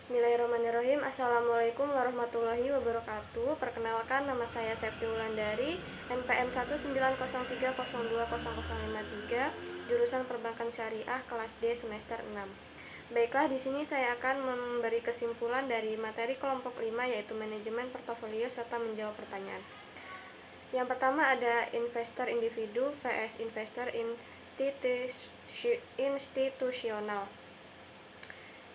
Bismillahirrahmanirrahim. Assalamualaikum warahmatullahi wabarakatuh. Perkenalkan, nama saya Septi Wulandari, NPM 19030200053, jurusan Perbankan Syariah, kelas D, semester 6. Baiklah, di sini saya akan memberi kesimpulan dari materi kelompok 5, yaitu manajemen portofolio serta menjawab pertanyaan. Yang pertama ada investor individu vs investor institusional.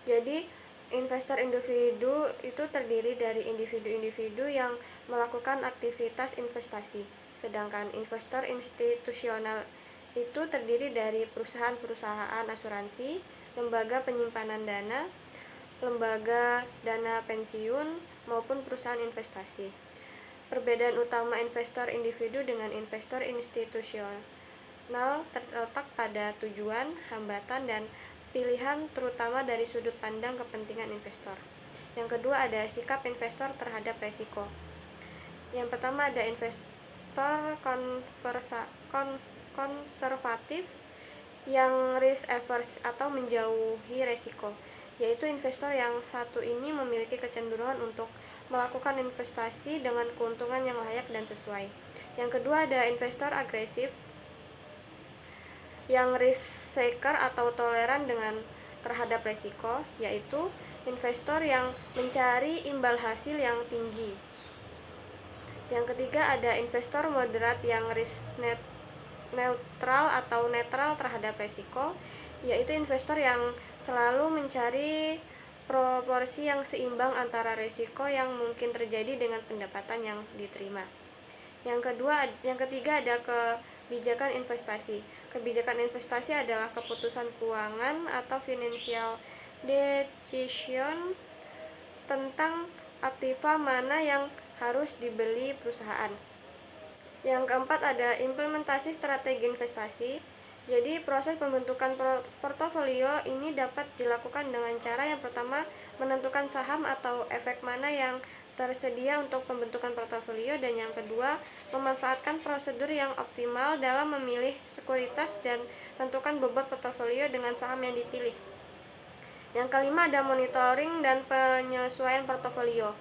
Jadi investor individu itu terdiri dari individu-individu yang melakukan aktivitas investasi, sedangkan investor institusional itu terdiri dari perusahaan-perusahaan asuransi, lembaga penyimpanan dana, lembaga dana pensiun, maupun perusahaan investasi. Perbedaan utama investor individu dengan investor institusional terletak pada tujuan, hambatan, dan pilihan terutama dari sudut pandang kepentingan investor. Yang kedua ada sikap investor terhadap resiko. Yang pertama ada investor konservatif yang risk averse atau menjauhi resiko, yaitu investor yang satu ini memiliki kecenderungan untuk melakukan investasi dengan keuntungan yang layak dan sesuai. Yang kedua ada investor agresif yang risk seeker atau toleran dengan terhadap resiko, yaitu investor yang mencari imbal hasil yang tinggi. Yang ketiga ada investor moderat yang risk neutral atau netral terhadap resiko, yaitu investor yang selalu mencari proporsi yang seimbang antara resiko yang mungkin terjadi dengan pendapatan yang diterima. Yang ketiga ada kebijakan investasi. Kebijakan investasi adalah keputusan keuangan atau financial decision tentang aktiva mana yang harus dibeli perusahaan. Yang keempat ada implementasi strategi investasi. Jadi proses pembentukan portofolio ini dapat dilakukan dengan cara yang pertama menentukan saham atau efek mana yang tersedia untuk pembentukan portofolio, dan yang kedua memanfaatkan prosedur yang optimal dalam memilih sekuritas dan tentukan bobot portofolio dengan saham yang dipilih. Yang kelima ada monitoring dan penyesuaian portofolio.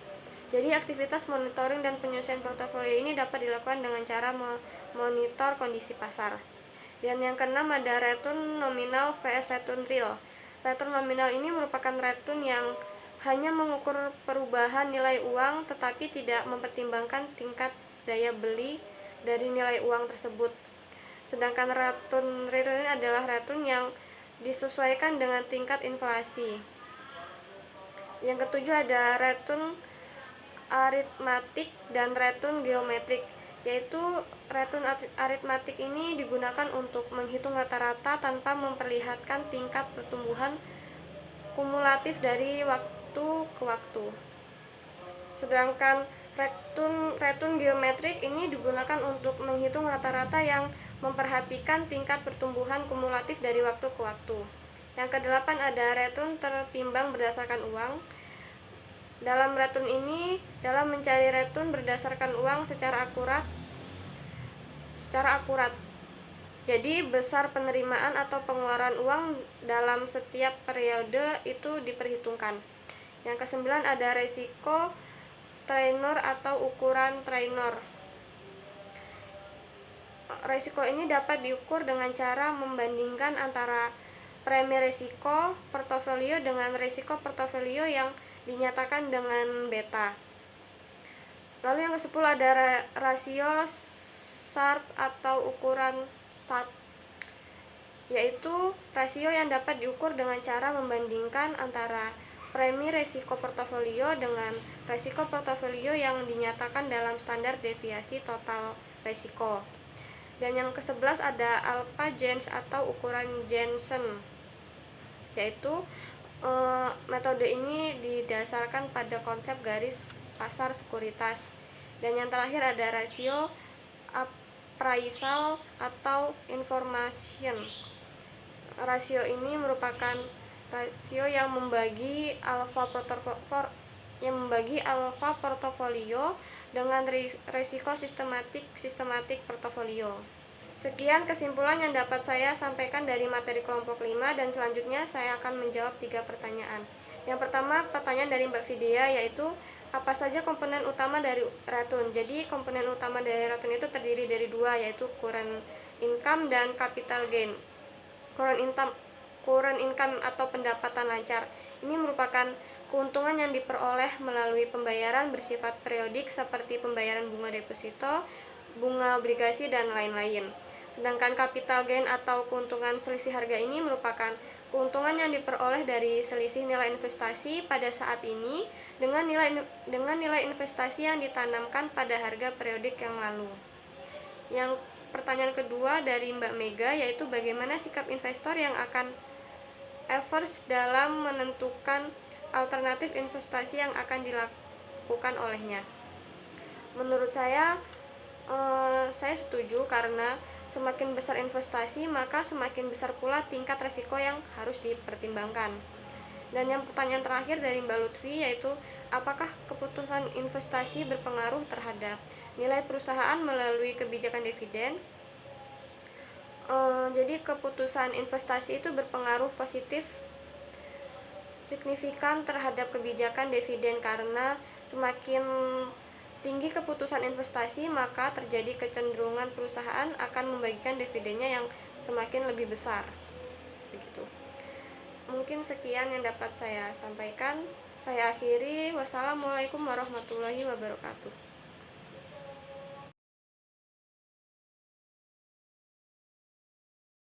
Jadi aktivitas monitoring dan penyesuaian portofolio ini dapat dilakukan dengan cara memonitor kondisi pasar. Dan yang keenam ada return nominal vs return real. Return nominal ini merupakan return yang hanya mengukur perubahan nilai uang tetapi tidak mempertimbangkan tingkat daya beli dari nilai uang tersebut. Sedangkan return real ini adalah return yang disesuaikan dengan tingkat inflasi. Yang ketujuh ada return aritmatik dan return geometrik, yaitu return aritmatik ini digunakan untuk menghitung rata-rata tanpa memperlihatkan tingkat pertumbuhan kumulatif dari waktu ke waktu. Sedangkan return geometrik ini digunakan untuk menghitung rata-rata yang memperhatikan tingkat pertumbuhan kumulatif dari waktu ke waktu. Yang kedelapan ada return tertimbang berdasarkan uang. Dalam return ini, dalam mencari return berdasarkan uang secara akurat. Jadi besar penerimaan atau pengeluaran uang dalam setiap periode itu diperhitungkan. Yang kesembilan ada resiko trainor atau ukuran trainor. Resiko ini dapat diukur dengan cara membandingkan antara premi resiko portofolio dengan resiko portofolio yang dinyatakan dengan beta. Lalu yang ke-10 ada rasio Sharpe atau ukuran Sharpe, yaitu rasio yang dapat diukur dengan cara membandingkan antara premi resiko portofolio dengan resiko portofolio yang dinyatakan dalam standar deviasi total resiko. Dan yang ke-11 ada alpha Jens atau ukuran Jensen, yaitu metode ini didasarkan pada konsep garis pasar sekuritas. Dan yang terakhir ada rasio appraisal atau information. Rasio ini merupakan rasio yang membagi alfa portofolio dengan risiko sistematik portofolio. Sekian kesimpulan yang dapat saya sampaikan dari materi kelompok 5, dan selanjutnya saya akan menjawab 3 pertanyaan. Yang pertama, pertanyaan dari Mbak Vidya, yaitu apa saja komponen utama dari return. Jadi komponen utama dari return itu terdiri dari dua, yaitu current income dan capital gain. Current income atau pendapatan lancar ini merupakan keuntungan yang diperoleh melalui pembayaran bersifat periodik seperti pembayaran bunga deposito, bunga obligasi, dan lain-lain. Sedangkan capital gain atau keuntungan selisih harga ini merupakan keuntungan yang diperoleh dari selisih nilai investasi pada saat ini dengan nilai investasi yang ditanamkan pada harga periodik yang lalu. Yang pertanyaan kedua dari Mbak Mega, yaitu bagaimana sikap investor yang akan averse dalam menentukan alternatif investasi yang akan dilakukan olehnya. Menurut saya setuju, karena semakin besar investasi maka semakin besar pula tingkat resiko yang harus dipertimbangkan. Dan yang pertanyaan terakhir dari Mbak Lutfi, yaitu apakah keputusan investasi berpengaruh terhadap nilai perusahaan melalui kebijakan dividen? Jadi keputusan investasi itu berpengaruh positif signifikan terhadap kebijakan dividen, karena semakin tinggi keputusan investasi maka terjadi kecenderungan perusahaan akan membagikan dividennya yang semakin lebih besar. Begitu. Mungkin sekian yang dapat saya sampaikan. Saya akhiri. Wassalamualaikum warahmatullahi wabarakatuh.